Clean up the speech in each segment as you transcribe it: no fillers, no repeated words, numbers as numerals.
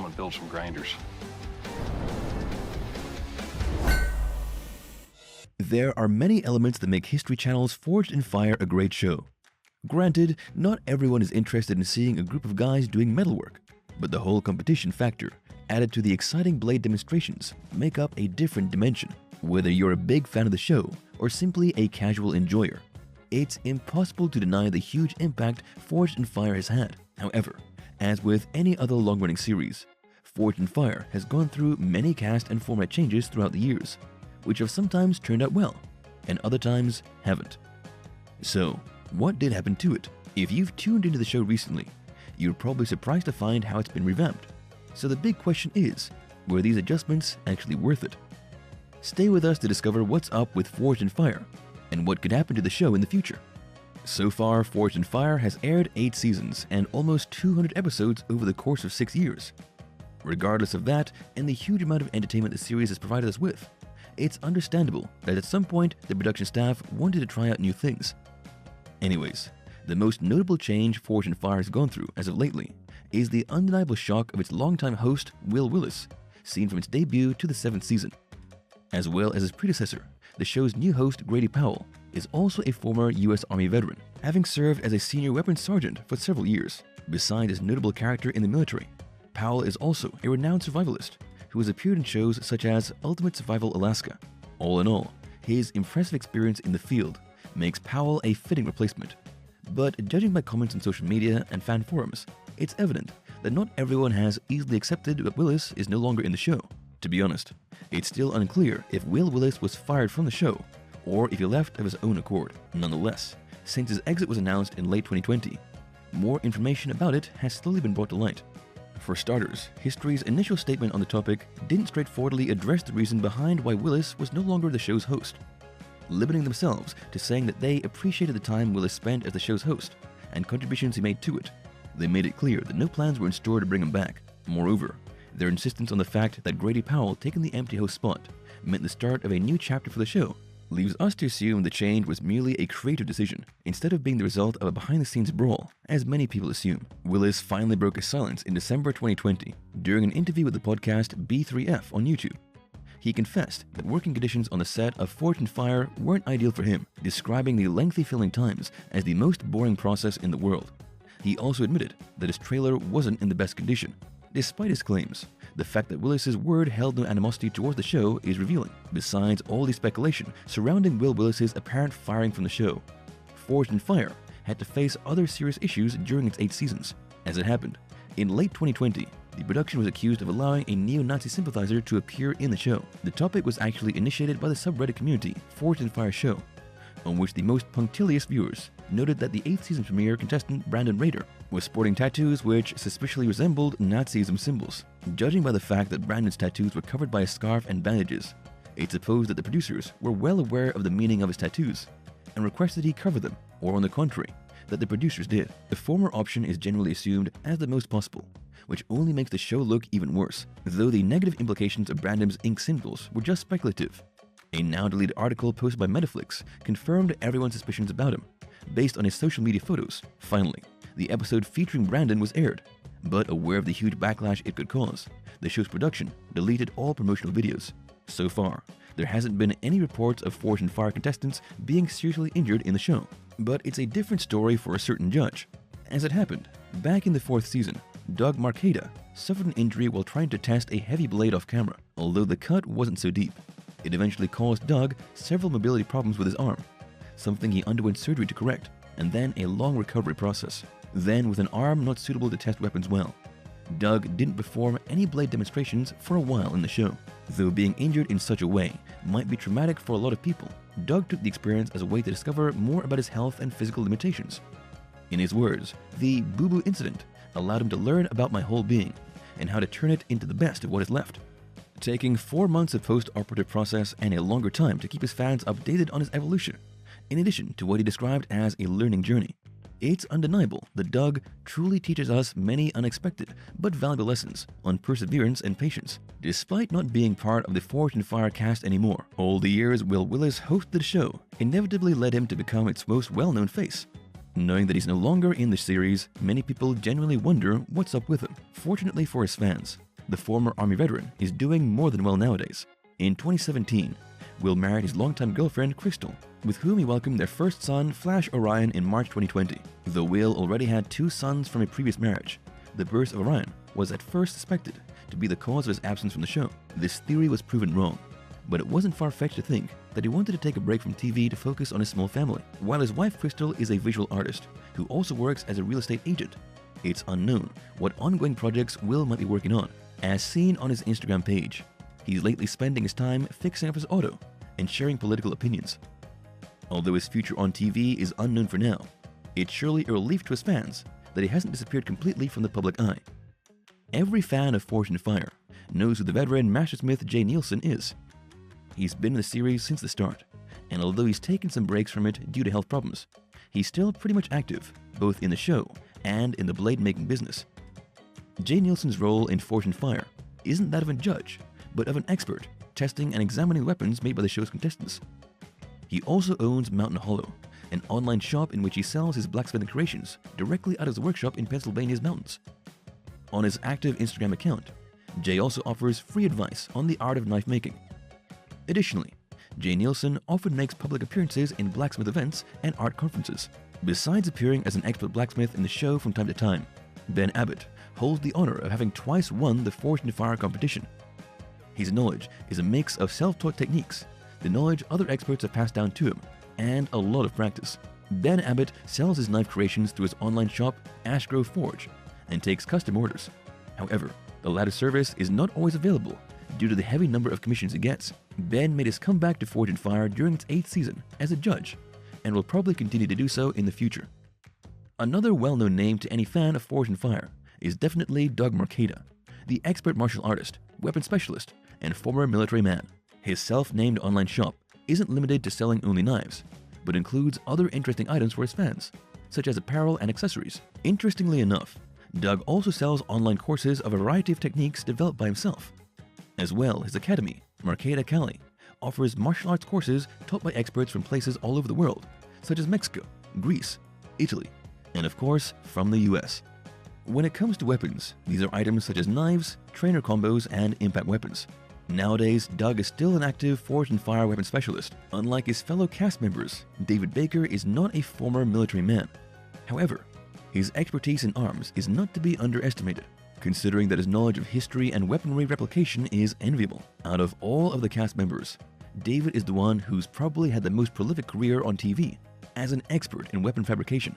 and build some grinders. There are many elements that make History Channel's Forged in Fire a great show. Granted, not everyone is interested in seeing a group of guys doing metalwork, but the whole competition factor, added to the exciting blade demonstrations, make up a different dimension. Whether you're a big fan of the show or simply a casual enjoyer, it's impossible to deny the huge impact Forged in Fire has had. However, as with any other long-running series, Forged in Fire has gone through many cast and format changes throughout the years, which have sometimes turned out well, and other times haven't. So, what did happen to it? If you've tuned into the show recently, you're probably surprised to find how it's been revamped. So the big question is, were these adjustments actually worth it? Stay with us to discover what's up with Forged in Fire, and what could happen to the show in the future. So far, Forged in Fire has aired 8 seasons and almost 200 episodes over the course of 6 years. Regardless of that, and the huge amount of entertainment the series has provided us with, it's understandable that at some point the production staff wanted to try out new things. Anyways, the most notable change Forged in Fire has gone through as of lately is the undeniable shock of its longtime host, Will Willis, seen from its debut to the 7th season. As well as his predecessor, the show's new host, Grady Powell, is also a former US Army veteran, having served as a senior weapons sergeant for several years. Besides his notable character in the military, Powell is also a renowned survivalist who has appeared in shows such as Ultimate Survival Alaska. All in all, his impressive experience in the field makes Powell a fitting replacement. But judging by comments on social media and fan forums, it's evident that not everyone has easily accepted that Willis is no longer in the show. To be honest, it's still unclear if Will Willis was fired from the show or if he left of his own accord. Nonetheless, since his exit was announced in late 2020, more information about it has slowly been brought to light. For starters, History's initial statement on the topic didn't straightforwardly address the reason behind why Willis was no longer the show's host, limiting themselves to saying that they appreciated the time Willis spent as the show's host and contributions he made to it. They made it clear that no plans were in store to bring him back. Moreover, their insistence on the fact that Grady Powell taking the empty host spot meant the start of a new chapter for the show leaves us to assume the change was merely a creative decision instead of being the result of a behind-the-scenes brawl, as many people assume. Willis finally broke his silence in December 2020 during an interview with the podcast B3F on YouTube. He confessed that working conditions on the set of Forged in Fire weren't ideal for him, describing the lengthy filming times as the most boring process in the world. He also admitted that his trailer wasn't in the best condition. Despite his claims, the fact that Willis's word held no animosity towards the show is revealing. Besides all the speculation surrounding Will Willis's apparent firing from the show, Forged in Fire had to face other serious issues during its 8 seasons. As it happened, in late 2020, the production was accused of allowing a neo-Nazi sympathizer to appear in the show. The topic was actually initiated by the subreddit community Forged in Fire Show, on which the most punctilious viewers noted that the 8th season premiere contestant Brandon Rader was sporting tattoos which suspiciously resembled Nazism symbols. Judging by the fact that Brandon's tattoos were covered by a scarf and bandages, it's supposed that the producers were well aware of the meaning of his tattoos and requested he cover them, or on the contrary, that the producers did. The former option is generally assumed as the most possible, which only makes the show look even worse, though the negative implications of Brandon's ink symbols were just speculative. A now-deleted article posted by Metaflix confirmed everyone's suspicions about him, based on his social media photos. Finally, the episode featuring Brandon was aired, but aware of the huge backlash it could cause, the show's production deleted all promotional videos. So far, there hasn't been any reports of Forged in Fire contestants being seriously injured in the show, but it's a different story for a certain judge. As it happened, back in the 4th season, Doug Marcada suffered an injury while trying to test a heavy blade off camera. Although the cut wasn't so deep, it eventually caused Doug several mobility problems with his arm, something he underwent surgery to correct, and then a long recovery process. Then, with an arm not suitable to test weapons well, Doug didn't perform any blade demonstrations for a while in the show. Though being injured in such a way might be traumatic for a lot of people, Doug took the experience as a way to discover more about his health and physical limitations. In his words, the boo-boo incident allowed him to learn about my whole being and how to turn it into the best of what is left. Taking 4 months of post-operative process and a longer time to keep his fans updated on his evolution, in addition to what he described as a learning journey. It's undeniable that Doug truly teaches us many unexpected but valuable lessons on perseverance and patience. Despite not being part of the Forged in Fire cast anymore, all the years Will Willis hosted the show inevitably led him to become its most well-known face. Knowing that he's no longer in the series, many people genuinely wonder what's up with him. Fortunately for his fans, the former Army veteran, is doing more than well nowadays. In 2017, Will married his longtime girlfriend, Crystal, with whom he welcomed their first son, Flash Orion, in March 2020. Though Will already had 2 sons from a previous marriage, the birth of Orion was at first suspected to be the cause of his absence from the show. This theory was proven wrong, but it wasn't far-fetched to think that he wanted to take a break from TV to focus on his small family. While his wife Crystal is a visual artist who also works as a real estate agent, it's unknown what ongoing projects Will might be working on. As seen on his Instagram page, he's lately spending his time fixing up his auto and sharing political opinions. Although his future on TV is unknown for now, it's surely a relief to his fans that he hasn't disappeared completely from the public eye. Every fan of Forged in Fire knows who the veteran mastersmith Jay Nielsen is. He's been in the series since the start, and although he's taken some breaks from it due to health problems, he's still pretty much active, both in the show and in the blade-making business. Jay Nielsen's role in Forged in Fire isn't that of a judge, but of an expert, testing and examining weapons made by the show's contestants. He also owns Mountain Hollow, an online shop in which he sells his blacksmithing creations directly out of his workshop in Pennsylvania's mountains. On his active Instagram account, Jay also offers free advice on the art of knife making. Additionally, Jay Nielsen often makes public appearances in blacksmith events and art conferences. Besides appearing as an expert blacksmith in the show from time to time, Ben Abbott holds the honor of having twice won the Forged in Fire competition. His knowledge is a mix of self-taught techniques, the knowledge other experts have passed down to him, and a lot of practice. Ben Abbott sells his knife creations through his online shop, Ashgrove Forge, and takes custom orders. However, the latter service is not always available due to the heavy number of commissions he gets. Ben made his comeback to Forged in Fire during its 8th season as a judge, and will probably continue to do so in the future. Another well-known name to any fan of Forged in Fire is definitely Doug Marcaida, the expert martial artist, weapon specialist, and former military man. His self-named online shop isn't limited to selling only knives, but includes other interesting items for his fans, such as apparel and accessories. Interestingly enough, Doug also sells online courses of a variety of techniques developed by himself. As well, his academy, Marcaida Cali, offers martial arts courses taught by experts from places all over the world, such as Mexico, Greece, Italy, and of course, from the US. When it comes to weapons, these are items such as knives, trainer combos, and impact weapons. Nowadays, Doug is still an active Forged in Fire weapon specialist. Unlike his fellow cast members, David Baker is not a former military man. However, his expertise in arms is not to be underestimated, considering that his knowledge of history and weaponry replication is enviable. Out of all of the cast members, David is the one who's probably had the most prolific career on TV as an expert in weapon fabrication.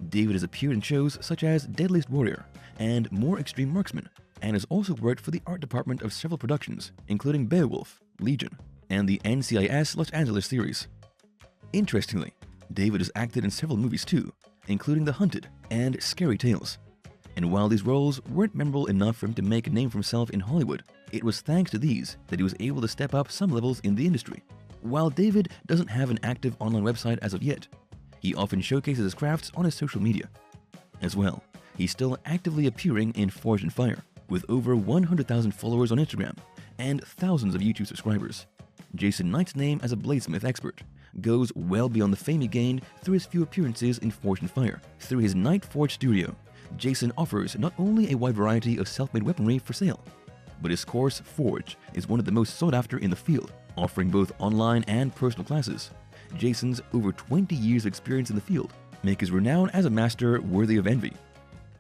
David has appeared in shows such as Deadliest Warrior and More Extreme Marksman, and has also worked for the art department of several productions, including Beowulf, Legion, and the NCIS Los Angeles series. Interestingly, David has acted in several movies too, including The Hunted and Scary Tales. And while these roles weren't memorable enough for him to make a name for himself in Hollywood, it was thanks to these that he was able to step up some levels in the industry. While David doesn't have an active online website as of yet, he often showcases his crafts on his social media. As well, he's still actively appearing in Forged in Fire, with over 100,000 followers on Instagram and thousands of YouTube subscribers. Jason Knight's name as a bladesmith expert goes well beyond the fame he gained through his few appearances in Forged in Fire. Through his Knight Forge studio, Jason offers not only a wide variety of self-made weaponry for sale, but his course, Forge, is one of the most sought after in the field, offering both online and personal classes. Jason's over 20 years of experience in the field make his renown as a master worthy of envy.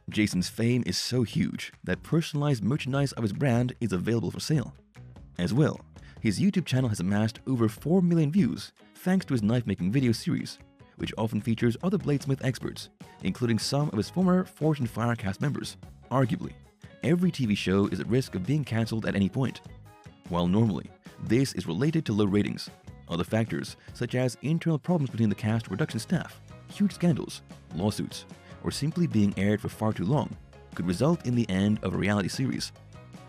Jason's fame is so huge that personalized merchandise of his brand is available for sale. As well, his YouTube channel has amassed over 4 million views thanks to his knife-making video series, which often features other bladesmith experts, including some of his former Forged in Fire cast members. Arguably, every TV show is at risk of being cancelled at any point. While normally, this is related to low ratings, other factors, such as internal problems between the cast or production staff, huge scandals, lawsuits, or simply being aired for far too long, could result in the end of a reality series.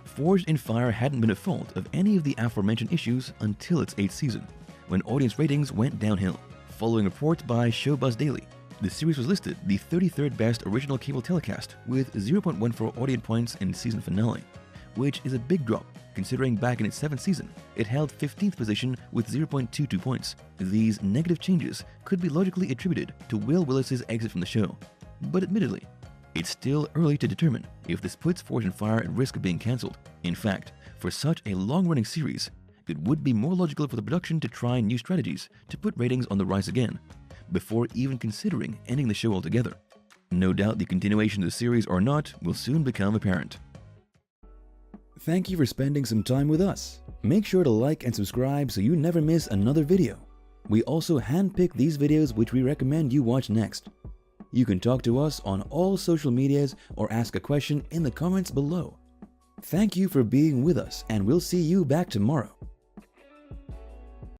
Forged in Fire hadn't been at fault of any of the aforementioned issues until its 8th season, when audience ratings went downhill. Following reports by Showbuzz Daily, the series was listed the 33rd best original cable telecast with 0.14 audience points in its season finale, which is a big drop considering back in its 7th season, it held 15th position with 0.22 points. These negative changes could be logically attributed to Will Willis's exit from the show, but admittedly, It's still early to determine if this puts Forged in Fire at risk of being cancelled. In fact, for such a long-running series, it would be more logical for the production to try new strategies to put ratings on the rise again, before even considering ending the show altogether. No doubt the continuation of the series or not will soon become apparent. Thank you for spending some time with us. Make sure to like and subscribe so you never miss another video. We also handpick these videos which we recommend you watch next. You can talk to us on all social medias or ask a question in the comments below. Thank you for being with us, and we'll see you back tomorrow.